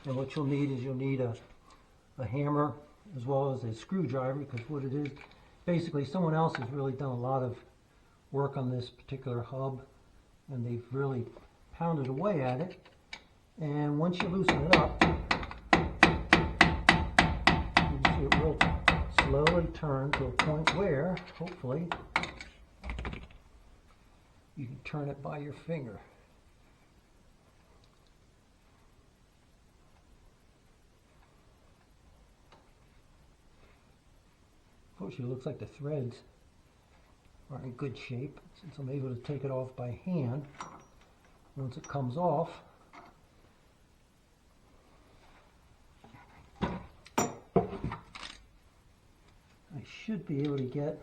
And what you'll need is a hammer as well as a screwdriver, because what it is, basically someone else has really done a lot of work on this particular hub, and they've really pounded away at it. And once you loosen it up, you can see it will slowly turn to a point where, hopefully, you can turn it by your finger. Unfortunately, it looks like the threads are in good shape, since I'm able to take it off by hand. Once it comes off, I should be able to get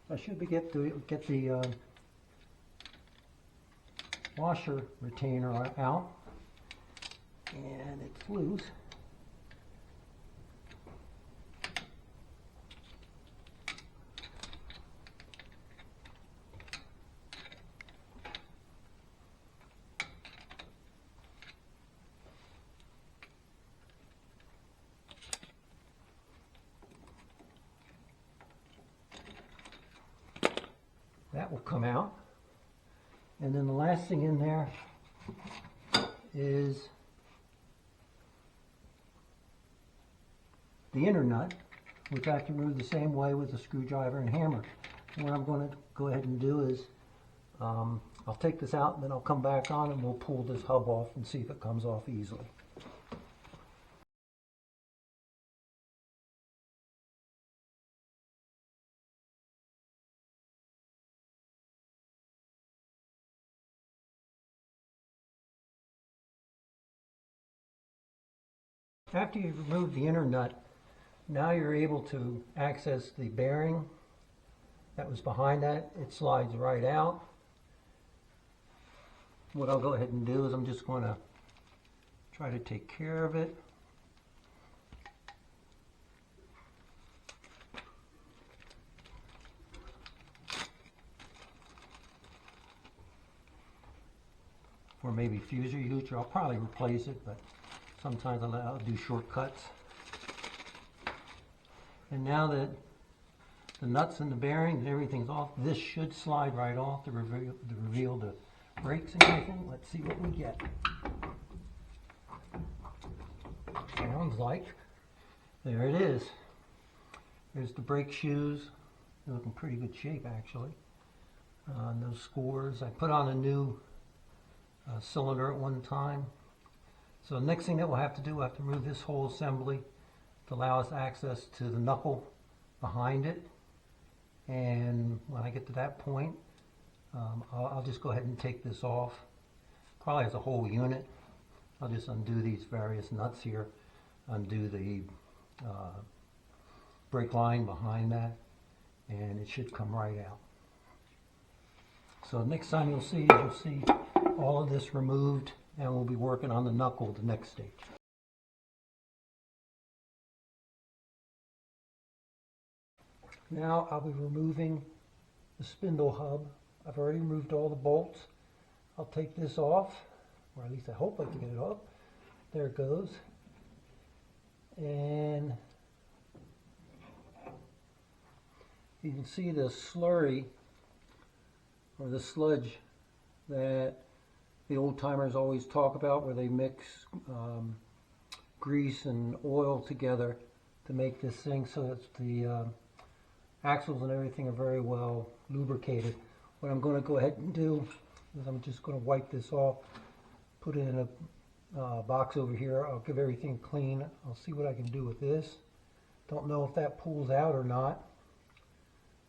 the washer retainer out, and it's loose. That will come out. And then the last thing in there is the inner nut, which I can remove the same way with a screwdriver and hammer. And what I'm going to go ahead and do is I'll take this out and then I'll come back on and we'll pull this hub off and see if it comes off easily. After you've removed the inner nut, now you're able to access the bearing that was behind that. It slides right out. What I'll go ahead and do is I'm just going to try to take care of it. For maybe future use, I'll probably replace it, but sometimes I'll do shortcuts. And now that the nuts and the bearings and everything's off, this should slide right off to reveal the brakes and everything. Let's see what we get. Sounds like, there it is. There's the brake shoes. They look in pretty good shape, actually. No scores. I put on a new cylinder at one time. So the next thing that we'll have to do, we'll have to remove this whole assembly to allow us access to the knuckle behind it. And when I get to that point, I'll just go ahead and take this off. Probably as a whole unit. I'll just undo these various nuts here, undo the brake line behind that, and it should come right out. So next time you'll see all of this removed, and we'll be working on the knuckle the next stage. Now I'll be removing the spindle hub. I've already removed all the bolts. I'll take this off, or at least I hope I can get it off. There it goes. And you can see the slurry, or the sludge, that the old timers always talk about, where they mix grease and oil together to make this thing so that the axles and everything are very well lubricated. What I'm going to go ahead and do is I'm just going to wipe this off, put it in a box over here. I'll give everything clean. I'll see what I can do with this. Don't know if that pulls out or not.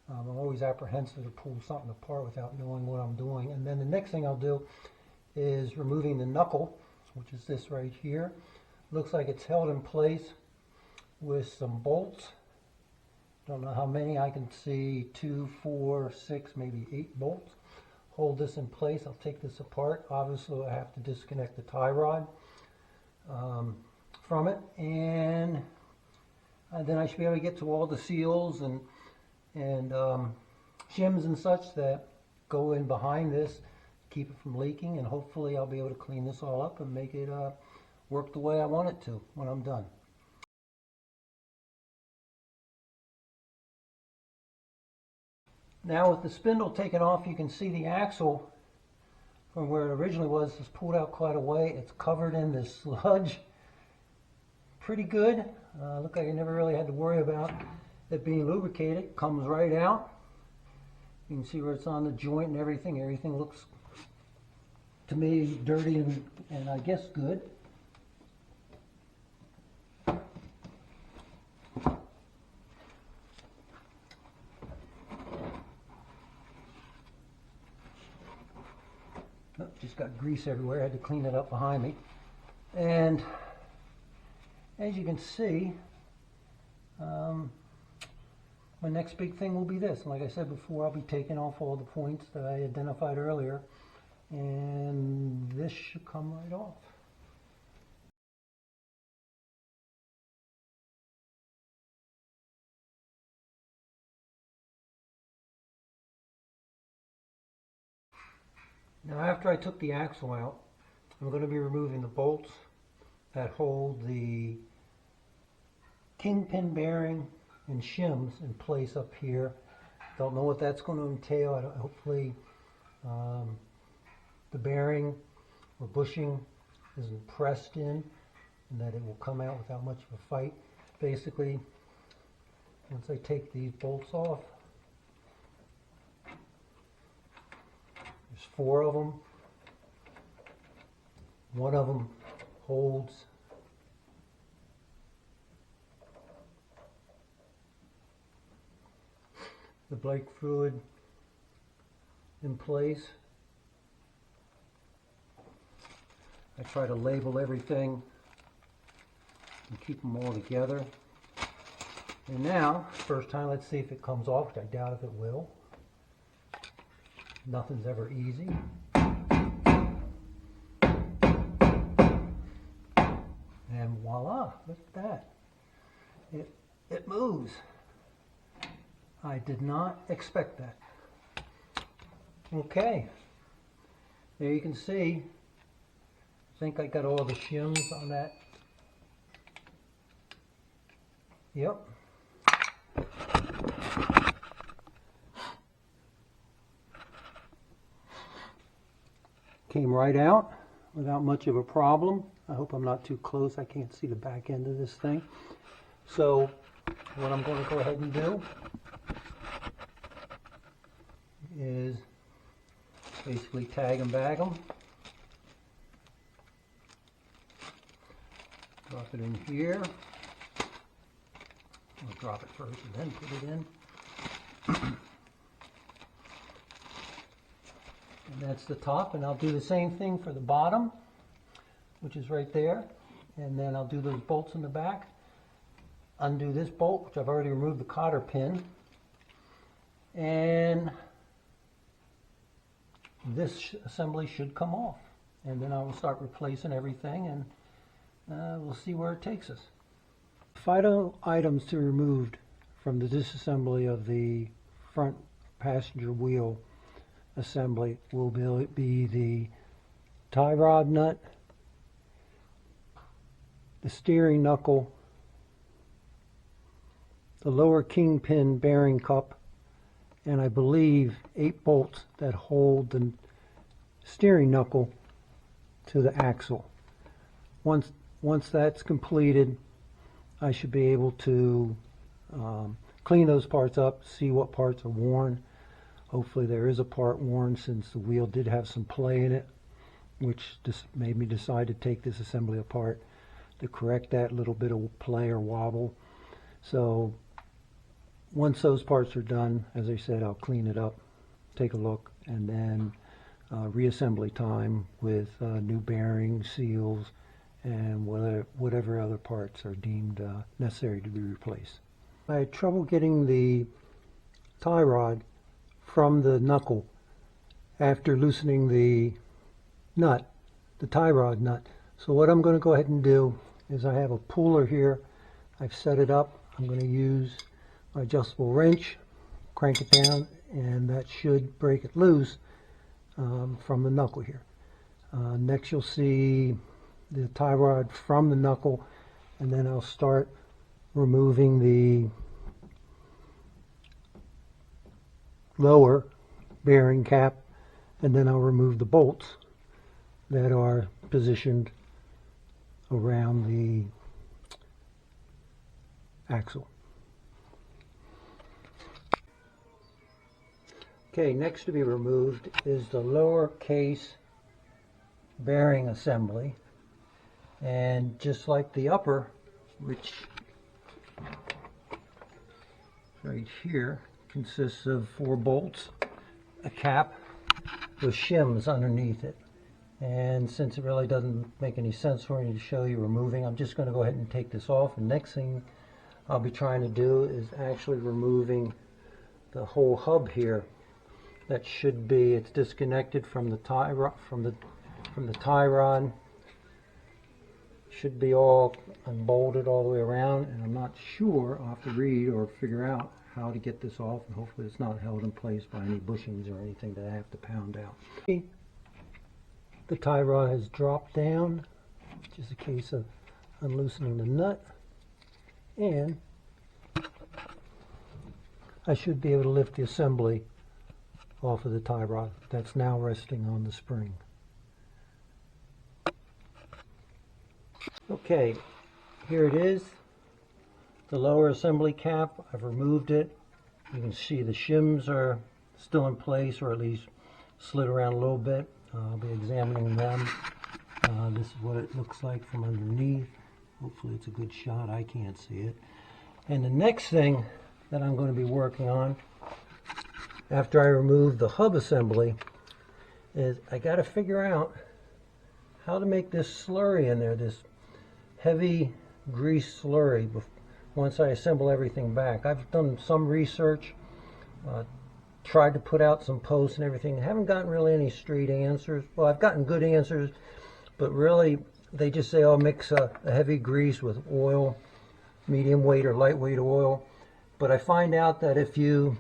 I'm always apprehensive to pull something apart without knowing what I'm doing. And then the next thing I'll do is removing the knuckle, which is this right here. Looks like it's held in place with some bolts. Don't know how many. I can see 2, 4, 6, maybe 8 bolts. Hold this in place. I'll take this apart. Obviously, I have to disconnect the tie rod from it, and then I should be able to get to all the seals and shims and such that go in behind this, keep it from leaking, and hopefully I'll be able to clean this all up and make it work the way I want it to when I'm done. Now with the spindle taken off, you can see the axle from where it originally was pulled out quite a way. It's covered in this sludge. Pretty good. Look like I never really had to worry about it being lubricated. It comes right out. You can see where it's on the joint and everything. Everything looks, to me, dirty and I guess good. Oh, just got grease everywhere. I had to clean it up behind me. And as you can see, my next big thing will be this. And like I said before, I'll be taking off all the points that I identified earlier, and this should come right off. Now after I took the axle out, I'm going to be removing the bolts that hold the kingpin bearing and shims in place up here. Don't know what that's going to entail. Hopefully the bearing or bushing isn't pressed in and that it will come out without much of a fight. Basically, once I take these bolts off, there's 4 of them. One of them holds the brake fluid in place. I try to label everything and keep them all together. And now, first time, let's see if it comes off, which I doubt if it will. Nothing's ever easy. And voila, look at that. It moves. I did not expect that. Okay, there you can see, I think I got all the shims on that. Yep. Came right out without much of a problem. I hope I'm not too close. I can't see the back end of this thing. So what I'm going to go ahead and do is basically tag and bag them. Drop it in here. I'll drop it first and then put it in. And that's the top, and I'll do the same thing for the bottom, which is right there. And then I'll do those bolts in the back. Undo this bolt, which I've already removed the cotter pin. And this assembly should come off. And then I will start replacing everything, and we'll see where it takes us. Final items to be removed from the disassembly of the front passenger wheel assembly will be the tie rod nut, the steering knuckle, the lower kingpin bearing cup, and I believe 8 bolts that hold the steering knuckle to the axle. Once that's completed, I should be able to clean those parts up, see what parts are worn. Hopefully there is a part worn, since the wheel did have some play in it, which just made me decide to take this assembly apart to correct that little bit of play or wobble. So once those parts are done, as I said, I'll clean it up, take a look, and then reassembly time with new bearings, seals, and whatever other parts are deemed necessary to be replaced. I had trouble getting the tie rod from the knuckle after loosening the nut, the tie rod nut. So what I'm going to go ahead and do is, I have a puller here. I've set it up. I'm going to use my adjustable wrench, crank it down, and that should break it loose from the knuckle here. Next you'll see the tie rod from the knuckle, and then I'll start removing the lower bearing cap, and then I'll remove the bolts that are positioned around the axle. Okay, next to be removed is the lower case bearing assembly, and just like the upper, which right here consists of 4 bolts, a cap with shims underneath it. And since it really doesn't make any sense for me to show you removing, I'm just going to go ahead and take this off. And next thing I'll be trying to do is actually removing the whole hub here. That should be, it's disconnected from the tie rod, from the tie rod. Should be all unbolted all the way around, and I'm not sure. I'll have to read or figure out how to get this off, and hopefully it's not held in place by any bushings or anything that I have to pound out. The tie rod has dropped down, just a case of unloosening the nut, and I should be able to lift the assembly off of the tie rod that's now resting on the spring. Okay, here it is, the lower assembly cap. I've removed it. You can see the shims are still in place, or at least slid around a little bit. I'll be examining them. This is what it looks like from underneath. Hopefully it's a good shot. I can't see it. And the next thing that I'm going to be working on after I remove the hub assembly is I got to figure out how to make this slurry in there, this heavy grease slurry, once I assemble everything back. I've done some research, tried to put out some posts and everything. I haven't gotten really any straight answers. Well, I've gotten good answers, but really they just say, oh, mix a heavy grease with oil, medium weight or lightweight oil. But I find out that if the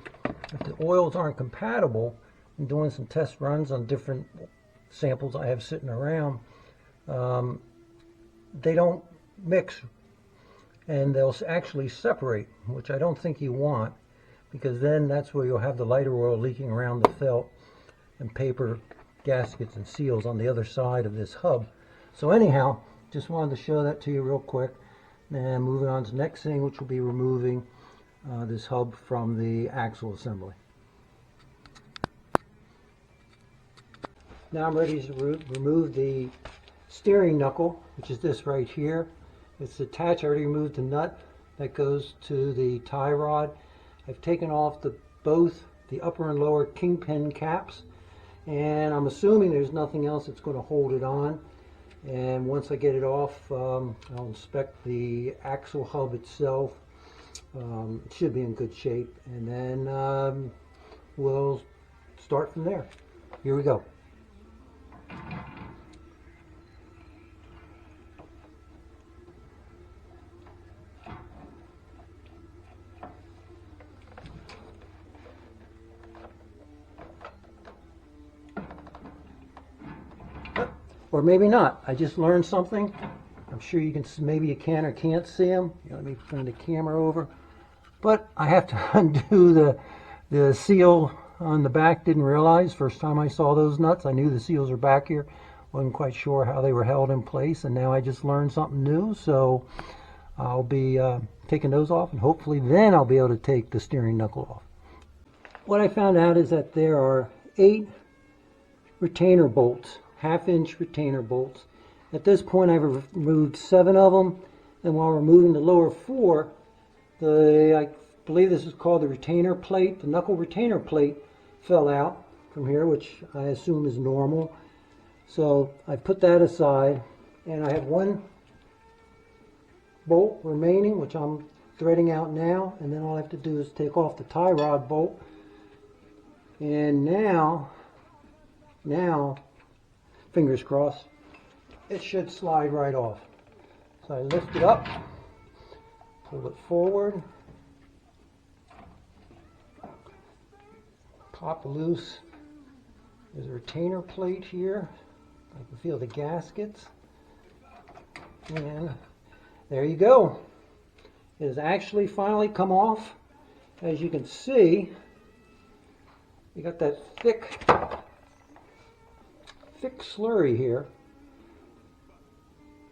oils aren't compatible, and doing some test runs on different samples I have sitting around, they don't mix, and they'll actually separate, which I don't think you want, because then that's where you'll have the lighter oil leaking around the felt and paper gaskets and seals on the other side of this hub. So anyhow, just wanted to show that to you real quick. And moving on to the next thing, which will be removing this hub from the axle assembly. Now I'm ready to remove the steering knuckle, which is this right here. It's attached. I already removed the nut that goes to the tie rod. I've taken off both the upper and lower kingpin caps, and I'm assuming there's nothing else that's going to hold it on. And once I get it off, I'll inspect the axle hub itself. It should be in good shape, and then we'll start from there. Here we go. Or maybe not. I just learned something. I'm sure you can, maybe you can or can't see them. Let me turn the camera over. But I have to undo the seal on the back. Didn't realize. First time I saw those nuts, I knew the seals are back here. Wasn't quite sure how they were held in place, and now I just learned something new. So I'll be taking those off, and hopefully then I'll be able to take the steering knuckle off. What I found out is that there are 8 retainer bolts, 1/2-inch retainer bolts. At this point I've removed 7 of them, and while removing the lower 4, I believe this is called the retainer plate, the knuckle retainer plate fell out from here, which I assume is normal. So I put that aside, and I have 1 bolt remaining, which I'm threading out now, and then all I have to do is take off the tie rod bolt. And now, fingers crossed, it should slide right off. So I lift it up, pull it forward, pop loose. There's a retainer plate here. I can feel the gaskets. And there you go. It has actually finally come off. As you can see, you got that thick slurry here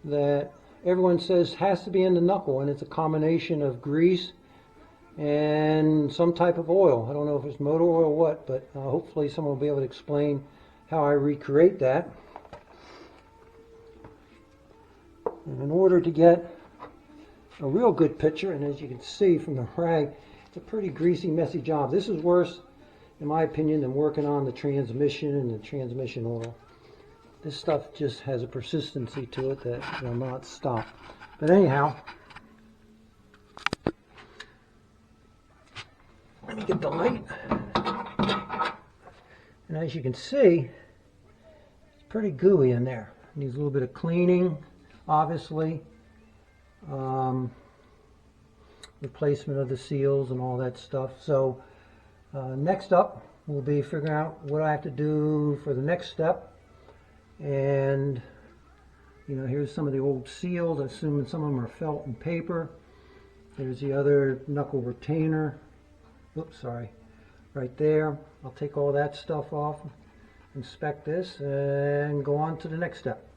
that everyone says has to be in the knuckle, and it's a combination of grease and some type of oil. I don't know if it's motor oil or what, but hopefully someone will be able to explain how I recreate that. And in order to get a real good picture, and as you can see from the rag, it's a pretty greasy, messy job. This is worse, in my opinion, than working on the transmission and the transmission oil. This stuff just has a persistency to it that will not stop. But anyhow, let me get the light. And as you can see, it's pretty gooey in there. It needs a little bit of cleaning, obviously. Replacement of the seals and all that stuff. So next up will be figuring out what I have to do for the next step. And you know, here's some of the old seals, assuming some of them are felt and paper. There's the other knuckle retainer. Oops, sorry. Right there. I'll take all that stuff off, inspect this, and go on to the next step.